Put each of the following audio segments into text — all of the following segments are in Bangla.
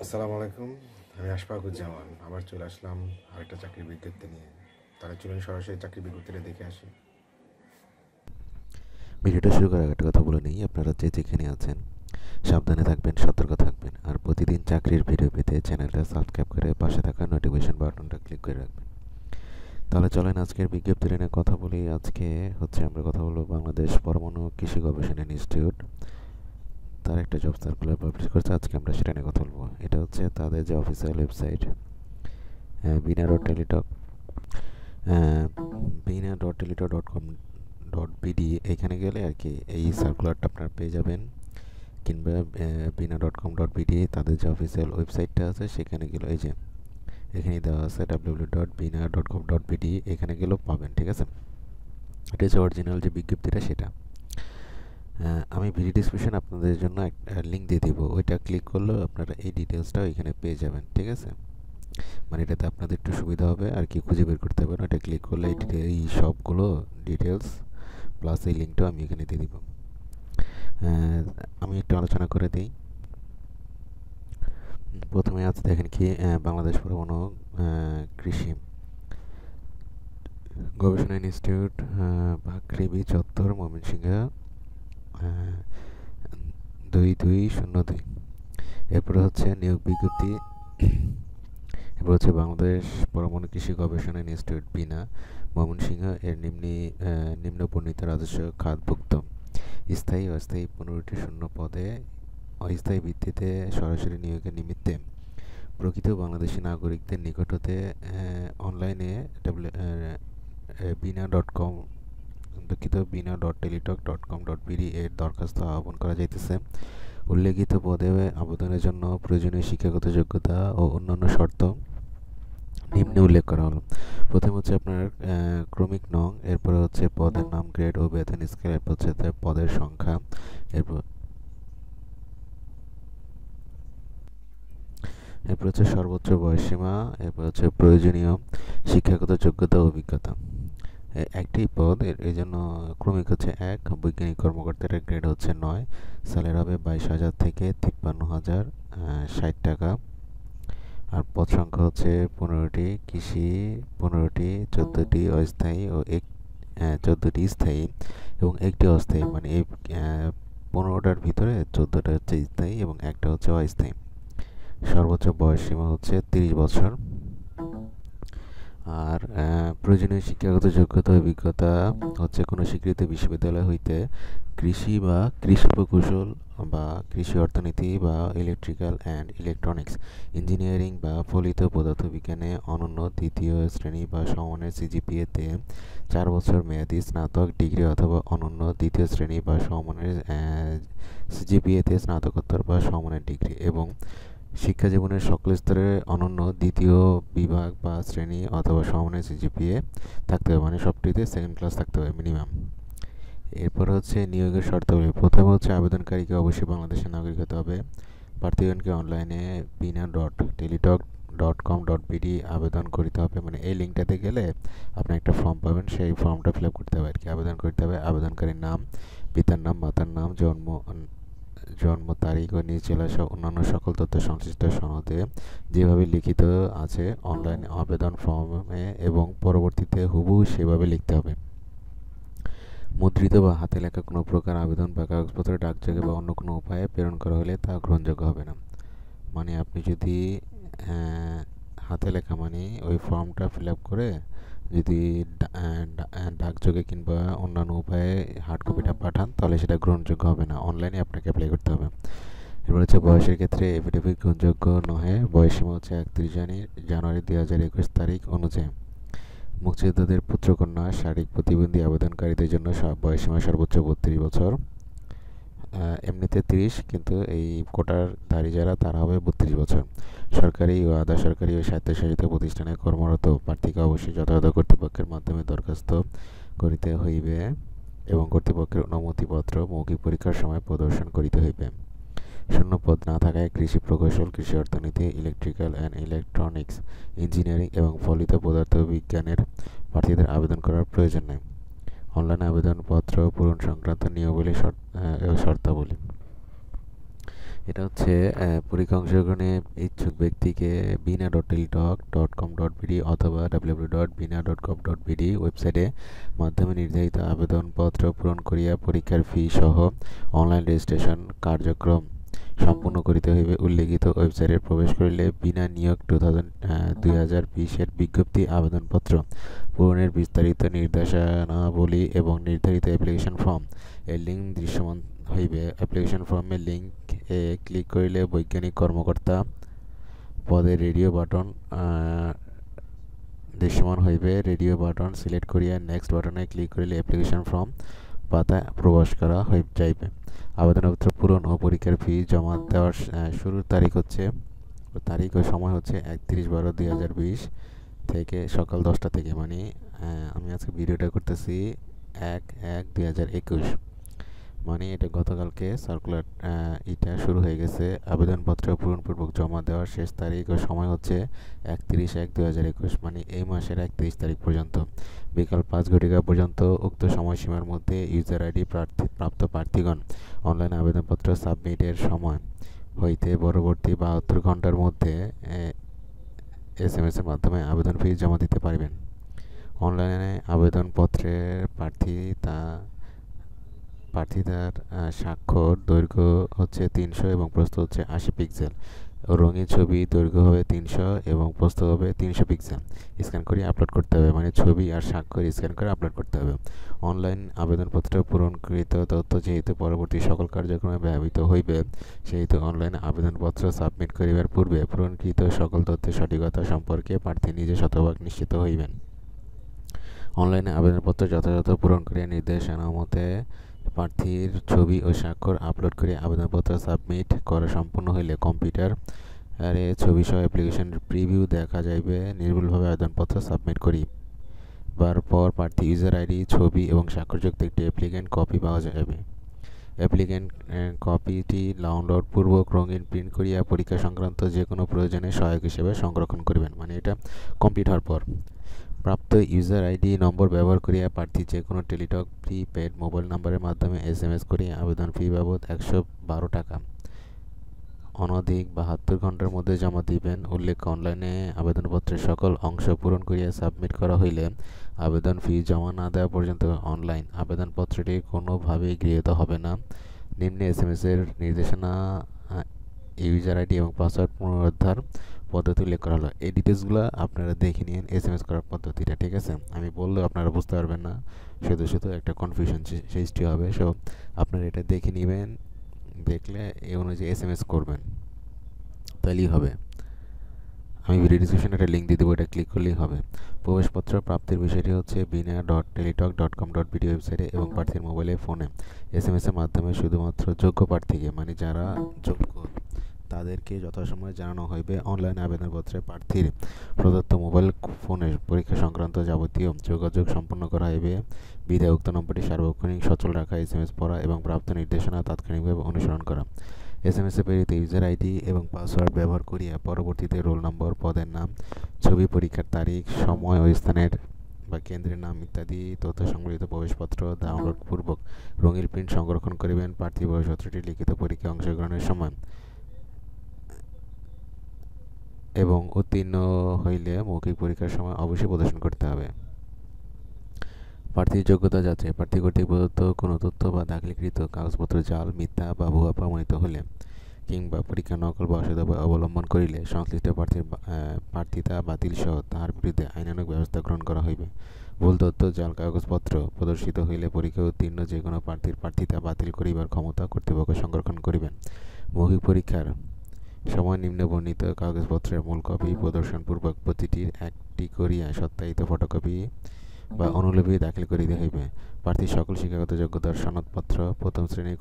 আসসালামু আলাইকুম। আমি আশফাকুজ্জামান আবার চলে আসলাম আরেকটা চাকরির বিজ্ঞপ্তি নিয়ে। তাহলে চলুন সরাসরি চাকরির বিজ্ঞপ্তিটা দেখে আসি। ভিডিওটা শুরু করার আগে একটা কথা বলে নিই, আপনারা যে যেখানে আছেন সাবধানে থাকবেন, সতর্ক থাকবেন, আর প্রতিদিন চাকরির ভিডিও পেতে চ্যানেলটা সাবস্ক্রাইব করে পাশে থাকা নোটিফিকেশন বাটনটা ক্লিক করে রাখবেন। তাহলে চলেন আজকের বিজ্ঞপ্তিটা নিয়ে কথা বলি। আজকে আমরা কথা বলবো বাংলাদেশ পরমাণু কৃষি গবেষণা ইনস্টিটিউট, তার একটা জব সার্কুলার পাবলিশ করছে। আজকে আমরা সেটা নিয়ে কথা বলবো। এটা হচ্ছে তাদের যে অফিসিয়াল ওয়েবসাইট, বিনা ডট টেলিটক বিনা.টেলিটক.com.bd। এখানে গেলে আর কি এই সার্কুলারটা আপনারা পেয়ে যাবেন, কিংবা বিনা.com.bd তাদের যে অফিসিয়াল ওয়েবসাইটটা আছে সেখানে গেলে এই যে এখানে দেওয়া আছে www.bina.com.bd, এখানে গেলেও পাবেন। ঠিক আছে, এটা হচ্ছে অরিজিনাল যে বিজ্ঞপ্তিটা সেটা। আমি ভিডিও ডিসক্রিপশন আপনাদের জন্য একটা লিঙ্ক দিয়ে দিব, ওইটা ক্লিক করলেও আপনারা এই ডিটেলসটাও এখানে পেয়ে যাবেন। ঠিক আছে, মানে এটাতে আপনাদের একটু সুবিধা হবে আর কি, খুঁজে বের করতে হবে না। এটা ক্লিক করলে এই সবগুলো ডিটেলস প্লাস এই লিঙ্কটাও আমি এখানে দিয়ে দিব। আমি একটু আলোচনা করে দিই। প্রথমে আছে দেখেন কি, বাংলাদেশ পরমাণু কৃষি গবেষণা ইনস্টিটিউট, ভাকৃবি চত্বর, ময়মনসিংহ 2202। এরপরে হচ্ছে নিয়োগ বিজ্ঞপ্তি। এরপর হচ্ছে বাংলাদেশ পরমাণু কৃষি গবেষণা ইনস্টিটিউট বিনা, ময়মনসিংহ এর নিম্নবর্ণিত রাজস্ব খাতভুক্ত স্থায়ী ও অস্থায়ী 15টি শূন্য পদে অস্থায়ী ভিত্তিতে সরাসরি নিয়োগের নিমিত্তে প্রকৃত বাংলাদেশি নাগরিকদের নিকট হতে অনলাইনে বিনা.টেলিটক.com.bd এর দরখাস্ত আহ্বান করা যাইতেছে। উল্লেখিত পদে আবেদনের জন্য প্রয়োজনীয় শিক্ষাগত যোগ্যতা ও অন্যান্য শর্ত নিম্নে উল্লেখ করা হলো। প্রথম হচ্ছে আপনার ক্রমিক নং, এরপরে হচ্ছে পদের নাম, গ্রেড ও বেতন স্কেল, এরপর হচ্ছে পদের সংখ্যা, এরপর এরপর হচ্ছে সর্বোচ্চ বয়সসীমা, এরপর হচ্ছে প্রয়োজনীয় শিক্ষাগত যোগ্যতা ও অভিজ্ঞতা। একটি পদ এই জন্য ক্রমিক হচ্ছে 1, বৈজ্ঞানিক কর্মকর্তার গ্রেড হচ্ছে 9, স্যালারি হবে 22,000 থেকে 53,000 60 টাকা। আর পদ সংখ্যা হচ্ছে 15টি, কৃষি 15টি, 14টি অস্থায়ী ও 14টি স্থায়ী এবং একটি অস্থায়ী। মানে এই 15টার ভিতরে 14টা হচ্ছে স্থায়ী এবং একটা হচ্ছে অস্থায়ী। সর্বোচ্চ বয়সসীমা হচ্ছে 30 বছর। আর প্রয়োজনীয় শিক্ষাগত যোগ্যতা অভিজ্ঞতা হচ্ছে কোনো স্বীকৃত বিশ্ববিদ্যালয় হইতে কৃষি বা কৃষি প্রকৌশল বা কৃষি অর্থনীতি বা ইলেকট্রিক্যাল অ্যান্ড ইলেকট্রনিক্স ইঞ্জিনিয়ারিং বা ফলিত পদার্থবিজ্ঞানে অনন্য দ্বিতীয় শ্রেণী বা সমমানের সিজিপিএতে 4 বছর মেয়াদী স্নাতক ডিগ্রি অথবা অনন্য দ্বিতীয় শ্রেণী বা সমমানের সিজিপিএতে স্নাতকোত্তর বা সমমানের ডিগ্রি, এবং শিক্ষা জীবনের সকল স্তরে অনন্য দ্বিতীয় বিভাগ বা শ্রেণী অথবা সমমানের সিজিপিএ থাকতে হবে, মানে সবটিতে সেকেন্ড ক্লাস থাকতে হবে মিনিমাম। এরপর হচ্ছে নিয়োগের শর্তাবলী। প্রথমে হচ্ছে আবেদনকারীকে অবশ্যই বাংলাদেশের নাগরিক হতে হবে। প্রার্থীগণকে অনলাইনে বিনা.টেলিটক.com.bd আবেদন করতে হবে। মানে এই লিঙ্কটাতে গেলে আপনি একটা ফর্ম পাবেন, সেই ফর্মটা ফিল আপ করতে হবে আর কি। আবেদন করতে হবে, আবেদনকারীর নাম, পিতার নাম, মাতার নাম, জন্ম তারিখ ও নিজ জেলা সহ অন্যান্য সকল তথ্য সংশ্লিষ্ট সনদে যেভাবে লিখিত আছে অনলাইন আবেদন ফর্মে এবং পরবর্তীতে হুবহু সেভাবে লিখতে হবে। মুদ্রিত বা হাতে লেখা কোনো প্রকার আবেদন বা কাগজপত্র ডাকযোগে বা অন্য কোনো উপায়ে প্রেরণ করা হলে তা গ্রহণযোগ্য হবে না। মানে আপনি যদি হাতে লেখা মানে ওই ফর্মটা ফিল আপ করে যদি ডাকযোগে কিংবা অন্যান্য উপায়ে হার্ড কপিটা পাঠান তাহলে সেটা গ্রহণযোগ্য হবে না, অনলাইনে আপনাকে অ্যাপ্লাই করতে হবে। এরপর হচ্ছে বয়সের ক্ষেত্রে এফিডেভিট গ্রহণযোগ্য নহে। বয়সসীমা হচ্ছে 31 জানুয়ারি 2021 তারিখ অনুযায়ী। মুক্তিযোদ্ধাদের পুত্রকন্যা শারীরিক প্রতিবন্ধী আবেদনকারীদের জন্য বয়সসীমা সর্বোচ্চ 32 বছর। এমনিতে 30, কিন্তু এই কোটারধারী যারা তারা হবে 32 বছর। সরকারি ও আধা সরকারি ও স্বায়ত্তশাসিত প্রতিষ্ঠানে কর্মরত প্রার্থীকে অবশ্যই যথাযথ কর্তৃপক্ষের মাধ্যমে দরখাস্ত করিতে হইবে এবং কর্তৃপক্ষের অনুমতিপত্র মৌখিক পরীক্ষার সময় প্রদর্শন করিতে হইবে। শূন্য পদ না থাকায় কৃষি প্রকৌশল, কৃষি অর্থনীতি, ইলেকট্রিক্যাল অ্যান্ড ইলেকট্রনিক্স ইঞ্জিনিয়ারিং এবং ফলিত পদার্থবিজ্ঞানের প্রার্থীদের আবেদন করার প্রয়োজন নেই। অনলাইন আবেদনপত্র পূরণ সংক্রান্ত নিয়মাবলী ও শর্তাবলী। এটা হচ্ছে পরীক্ষা অংশগ্রহণে ইচ্ছুক ব্যক্তিকে bina.teletalk.com.bd অথবা www.bina.gov.bd ওয়েবসাইটে মাধ্যমে নির্ধারিত আবেদনপত্র পূরণ করিয়া পরীক্ষার ফি সহ অনলাইন রেজিস্ট্রেশন কার্যক্রম সম্পূর্ণ করিতে হইবে। উল্লেখিত ওয়েবসাইটে প্রবেশ করিলে বিনা নিয়োগ 2020-এর বিজ্ঞপ্তি, আবেদনপত্র পূরণের বিস্তারিত নির্দেশনাবলী এবং নির্ধারিত অ্যাপ্লিকেশন ফর্ম এর লিঙ্ক দৃশ্যমান হইবে। অ্যাপ্লিকেশন ফর্মের লিঙ্ক এ ক্লিক করিলে বৈজ্ঞানিক কর্মকর্তা পদে রেডিও বাটন দৃশ্যমান হইবে। রেডিও বাটন সিলেক্ট করিয়া নেক্সট বাটনে ক্লিক করিলে অ্যাপ্লিকেশন ফর্ম পাতায় প্রবেশ করা যাইবে। আবেদনপত্র পূরণ ও পরীক্ষার ফি জমা দেওয়ার শুরুর তারিখ ও সময় হচ্ছে 31/12/2020 থেকে সকাল 10টা থেকে, মানে আমি আজকে ভিডিওটা করতেছি 1/1/2021, মানে এটা গতকালকে সার্কুলার এটা শুরু হয়ে গেছে। আবেদনপত্র পূরণপূর্বক জমা দেওয়ার শেষ তারিখ ও সময় হচ্ছে 31/1/2021, মানে এই মাসের 31 তারিখ পর্যন্ত বিকাল 5 ঘটিকা পর্যন্ত। উক্ত সময়সীমার মধ্যে ইউজার আইডি প্রাপ্ত প্রার্থীগণ অনলাইন আবেদনপত্র সাবমিটের সময় হইতে পরবর্তী 72 ঘন্টার মধ্যে SMS এর মাধ্যমে আবেদন ফি জমা দিতে পারবেন। অনলাইনে আবেদনপত্রের প্রার্থীতার স্বাক্ষর দৈর্ঘ্য হচ্ছে 300 এবং প্রস্থ হচ্ছে 80 পিক্সেল। রঙিন ছবি দৈর্ঘ্য হবে 300 এবং প্রস্থ হবে 300 পিক্সেল। স্ক্যান করে আপলোড করতে হবে, মানে ছবি আর স্বাক্ষর স্ক্যান করে আপলোড করতে হবে। অনলাইন আবেদনপত্র পূরণকৃত তথ্য যেহেতু পরবর্তী সকল কার্যক্রমে ব্যবহৃত হইবে, সেহেতু অনলাইনে আবেদনপত্র সাবমিট করিবার পূর্বে পূরণকৃত সকল তথ্যের সঠিকতা সম্পর্কে প্রার্থী নিজে শতভাগ নিশ্চিত হইবেন। অনলাইনে আবেদনপত্র যথাযথ পূরণ করে নির্দেশনা মতে প্রার্থীর ছবি ও স্বাক্ষর আপলোড করে আবেদনপত্র সাবমিট করা সম্পূর্ণ হইলে কম্পিউটারে ছবি সহ অ্যাপ্লিকেশন প্রিভিউ দেখা যাইবে। নির্ভুলভাবে আবেদনপত্র সাবমিট করিবার পর প্রার্থী ইউজার আইডি, ছবি এবং স্বাক্ষরযুক্ত একটি অ্যাপ্লিকেন্ট কপি পাওয়া যাবে। অ্যাপ্লিকেন্ট কপিটি ডাউনলোড পূর্বক রঙিন প্রিন্ট করিয়া পরীক্ষা সংক্রান্ত যে কোনো প্রয়োজনে সহায়ক হিসেবে সংরক্ষণ করিবেন, মানে এটা কমপ্লিট হওয়ার পর। প্রাপ্ত ইউজার আইডি নম্বর ব্যবহার করিয়া প্রার্থী যে কোনো টেলিটক প্রিপেড মোবাইল নাম্বারের মাধ্যমে SMS করিয়া আবেদন ফি বাবদ 112 টাকা অনধিক 72 ঘন্টার মধ্যে জমা দিবেন। উল্লেখ্য, অনলাইনে আবেদনপত্রের সকল অংশ পূরণ করিয়া সাবমিট করা হইলে আবেদন ফি জমা না দেওয়া পর্যন্ত অনলাইন আবেদনপত্রটি কোনোভাবেই গৃহীত হবে না। নিম্নে SMS এর নির্দেশনা ইউজার আইডি এবং পাসওয়ার্ড পুনরুদ্ধার পদ্ধতি উল্লেখ করা হলো। এই ডিটেলসগুলো আপনারা দেখে নিন, SMS করার পদ্ধতিটা, ঠিক আছে? আমি বললেও আপনারা বুঝতে পারবেন না, শুধু একটা কনফিউশন সৃষ্টি হবে। সো আপনারা এটা দেখে নেবেন, দেখলে এই অনুযায়ী SMS করবেন, তাহলেই হবে। আমি ভিডিও ডিসক্রিপশনে একটা লিঙ্ক দিয়ে দেবো, এটা ক্লিক করলেই হবে। প্রবেশপত্র প্রাপ্তির বিষয়টি হচ্ছে bina.teletalk.com.bd ওয়েবসাইটে এবং প্রার্থীর মোবাইলে ফোনে SMS এর মাধ্যমে শুধুমাত্র যোগ্য প্রার্থীকে, মানে যারা যোগ্য তাদেরকে যথাসময়ে জানানো হইবে। অনলাইন আবেদনপত্রে প্রার্থীর প্রদত্ত মোবাইল ফোনের পরীক্ষা সংক্রান্ত যাবতীয় যোগাযোগ সম্পন্ন করা হইবে। বিধায় উক্ত নম্বরটি সার্বক্ষণিক সচল রাখা, SMS পড়া এবং প্রাপ্ত নির্দেশনা তাৎক্ষণিকভাবে অনুসরণ করা। SMS এ প্রেরিত ইউজার আইডি এবং পাসওয়ার্ড ব্যবহার করিয়া পরবর্তীতে রোল নম্বর, পদের নাম, ছবি, পরীক্ষার তারিখ, সময় ও স্থানের বা কেন্দ্রের নাম ইত্যাদি তথ্য সংবলিত প্রবেশপত্র ডাউনলোড পূর্বক রঙিন প্রিন্ট সংরক্ষণ করিবেন। প্রার্থী প্রবেশপত্রটি লিখিত পরীক্ষায় অংশগ্রহণের সময় এবং উত্তীর্ণ হইলে মৌখিক পরীক্ষার সময় অবশ্যই প্রদর্শন করতে হবে। প্রার্থীর যোগ্যতা যাচাই: প্রার্থী কর্তৃক প্রদত্ত কোনো তথ্য বা দাখিলকৃত কাগজপত্র জাল, মিথ্যা বা ভুয়া প্রমাণিত হলে কিংবা পরীক্ষা নকল বা অসৎ উপায় অবলম্বন করিলে সংশ্লিষ্ট প্রার্থীর প্রার্থিতা বাতিল সহ তাহার বিরুদ্ধে আইনানুগ ব্যবস্থা গ্রহণ করা হইবে। ভুল তথ্য, জাল কাগজপত্র প্রদর্শিত হইলে পরীক্ষায় উত্তীর্ণ যে কোনো প্রার্থীর প্রার্থিতা বাতিল করিবার ক্ষমতা কর্তৃপক্ষ সংরক্ষণ করিবেন। মৌখিক পরীক্ষার সময় নিম্ন বর্ণিত কাগজপত্রের মূল কপি প্রদর্শনপূর্বক প্রতিটির একটি করিয়া সত্যায়িত ফটোকপি বা অনুলিপি দাখিল করিতে হইবে। প্রার্থীর সকল শিক্ষাগত যোগ্যতার সনদপত্র, প্রথম শ্রেণীর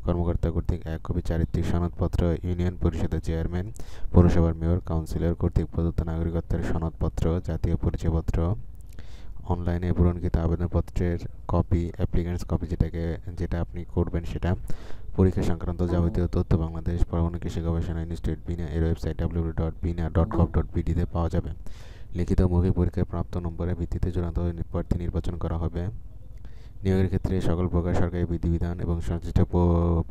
কর্মকর্তা কর্তৃক 1 কপি চারিত্রিক সনদপত্র, ইউনিয়ন পরিষদের চেয়ারম্যান, পৌরসভার মেয়র, কাউন্সিলর কর্তৃক প্রদত্ত নাগরিকত্বের সনদপত্র, জাতীয় পরিচয়পত্র, অনলাইনে পূরণকৃত আবেদনপত্রের কপি, অ্যাপ্লিকেন্টস কপি যেটা আপনি করবেন সেটা, পরীক্ষা সংক্রান্ত যাবতীয় তথ্য বাংলাদেশ পরমাণু কৃষি গবেষণা ইনস্টিটিউট বিনা এর ওয়েবসাইট www.bina.gov.bd তে পাওয়া যাবে। লিখিত মৌখিক পরীক্ষায় প্রাপ্ত নম্বরের ভিত্তিতে চূড়ান্ত প্রার্থী নির্বাচন করা হবে। নিয়োগের ক্ষেত্রে সকল প্রকার সরকারি বিধিবিধান এবং সংশ্লিষ্ট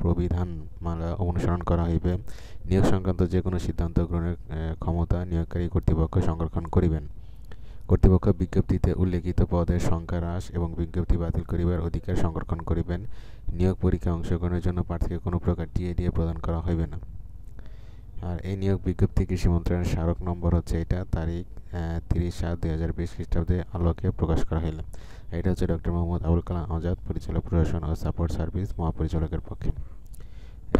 প্রবিধানমালা অনুসরণ করা হইবে। নিয়োগ সংক্রান্ত যে কোনো সিদ্ধান্ত গ্রহণের ক্ষমতা নিয়োগকারী কর্তৃপক্ষ সংরক্ষণ করিবেন। কর্তৃপক্ষ বিজ্ঞপ্তিতে উল্লেখিত পদের সংখ্যা হ্রাস এবং বিজ্ঞপ্তি বাতিল করিবার অধিকার সংরক্ষণ করিবেন। নিয়োগ পরীক্ষায় অংশগ্রহণের জন্য প্রার্থীকে কোনো প্রকার টিএডিএ প্রদান করা হইবে না। আর এই নিয়োগ বিজ্ঞপ্তি কৃষি মন্ত্রণালয়ের স্মারক নম্বর হচ্ছে এটা, তারিখ 30/7/2020 খ্রিস্টাব্দে আলোকে প্রকাশ করা হইল। এটা হচ্ছে ডক্টর মোহাম্মদ আবুল কালাম আজাদ, পরিচালক প্রশাসন ও সাপোর্ট সার্ভিস, মহাপরিচালকের পক্ষে।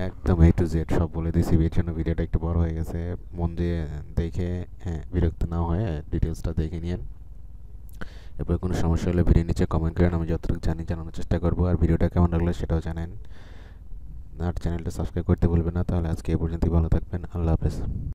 একদম A to Z সব বলে দিয়েছি। এর জন্য ভিডিওটা একটু বড় হয়ে গেছে, মন দিয়ে দেখে বিরক্ত না হয়ে ডিটেলসটা দেখে নিন। এরপর কোনো সমস্যা হলে ভিডিও নিচে কমেন্ট করেন, আমি যতটুকু জানি জানানোর চেষ্টা করবো। আর ভিডিওটা কেমন লাগলো সেটাও জানেন, আর চ্যানেলটা সাবস্ক্রাইব করতে ভুলবেন না। তাহলে আজকে এই পর্যন্তই, ভালো থাকবেন, আল্লাহ হাফেজ।